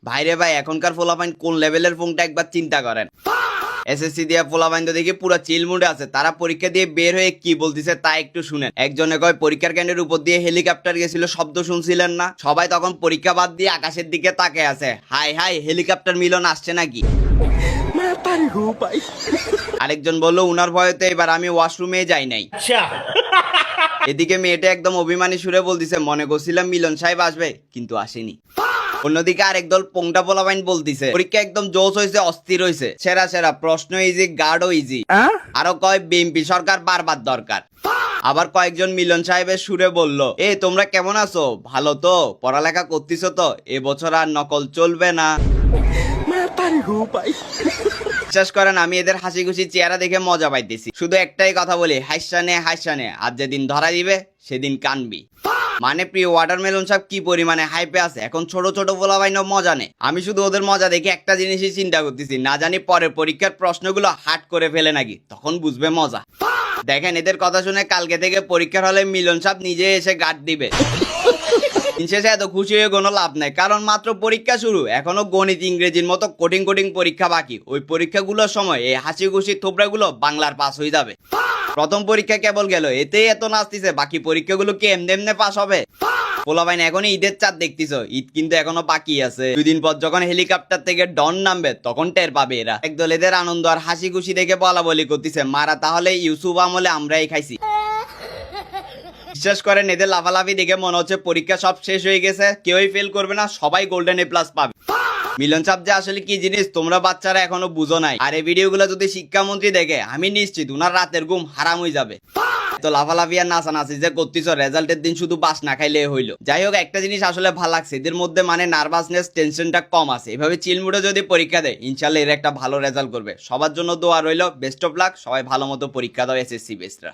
ভাইরে ভাই, এখনকার পোলাপাইন কোন লেভেলের ফোনটা একবার চিন্তা করেন। এসএসসি দিয়ে পোলাপাইন তো দেখি পুরো চিল মুডে আছে। তারা পরীক্ষা দিয়ে বের হয়ে কি বলতিছে তা একটু শুনেন। একজনে কয় পরীক্ষার কেন্দ্রের উপর দিয়ে হেলিকপ্টার গেছিল, শব্দ শুনছিলেন না? সবাই তখন পরীক্ষা বাদ দিয়ে আকাশের দিকে তাকে আছে, হাই হাই হেলিকপ্টার মিলন আসছে নাকি। আরেকজন বলল উনার ভয়তে এবার আমি ওয়াশরুমে যাই নাই। এদিকে মেয়েটা একদম অভিমানী সুরে বলতিছে, মনে করছিলাম মিলন সাহেব আসবে কিন্তু আসেনি। অন্যদিকে আরেক দল পোংটা পোলাপাইন বলতিছে পরীক্ষা একদম জোশ হয়েছে, অস্থির হয়েছে, সেরা সেরা প্রশ্ন ইজি, গার্ডও ইজি। আরো কয় বিএমপি সরকার বারবার দরকার। আবার কয়েকজন মিলন সাহেবের সুরে বলল, এ তোমরা কেমন আছো, ভালো তো, পড়ালেখা করতেছো তো, এবছর আর নকল চলবে না। বিশ্বাস করেন আমি এদের হাসি খুশি চেহারা দেখে মজা পাইতেছি। শুধু একটাই কথা বলি, হাইসানে হাইসানে, আর যেদিন ধরা দিবে সেদিন কানবি। মানে প্রিয় ওয়াটারমেলন সাহেব কি পরিমানে হাইপে আছে, এখন ছোট ছোট পোলাপাইনও মজা নেই। আমি শুধু ওদের মজা দেখে একটা জিনিসই চিন্তা করতেছি, না জানি পরের পরীক্ষার প্রশ্নগুলো হার্ড করে ফেলে নাকি, তখন বুঝবে মজা। দেখেন এদের কথা শুনে কালকে থেকে পরীক্ষার হলে মিলন সাহেব নিজে এসে গার্ড দিবে। শেষে এত খুশি হয়ে কোনো লাভ নাই, কারণ মাত্র পরীক্ষা শুরু, এখনো গণিত ইংরেজির মতো কঠিন কঠিন পরীক্ষা বাকি। ওই পরীক্ষাগুলোর সময় এই হাসি খুশি থোবড়াগুলো বাংলার পাস হয়ে যাবে। প্রথম পরীক্ষা কেবল গেল, এতেই এত নাচতিছে, বাকি পরীক্ষাগুলো কি এমনি এমনি পাস হবে? পোলাপাইন এখন ঈদের চাঁদ দেখতিছ, ঈদ কিন্তু এখনো বাকি আছে। 2 দিন পর যখন হেলিকপ্টার থেকে ডন নামবে তখন টের পাবে এরা। একদল এদের আনন্দ আর হাসি খুশি দেখে বলা বলি করতেছে, মারা তাহলে ইউসুফ আমলে আমরাই খাইছি। বিশ্বাস করেন এদের লাফালাফি দেখে মনে হচ্ছে পরীক্ষা সব শেষ হয়ে গেছে, কেউই ফেল করবে না, সবাই গোল্ডেন A+ পাবে। মিলন সাহেব যে আসলে কি জিনিস তোমরা বাচ্চারা এখনো বুঝো নাই। আর এই ভিডিওগুলো যদি শিক্ষামন্ত্রী দেখে, আমি নিশ্চিত উনার রাতের ঘুম হারাম হয়ে যাবে। তো লাফালাফি আর নাচানাচি যে করতেছ, রেজাল্টের দিন শুধু বাস না খাইলে হইলো। যাই হোক, একটা জিনিস আসলে ভালো লাগছে, এদের মধ্যে মানে নার্ভাসনেস, টেনশনটা কম আছে। এভাবে চিল মুডে যদি পরীক্ষা দেয়, ইনশাল্লাহ এর একটা ভালো রেজাল্ট করবে। সবার জন্য দোয়া রইল, বেস্ট অফ লাক, সবাই ভালো মতো পরীক্ষা দাও এসএসসি বেসরা।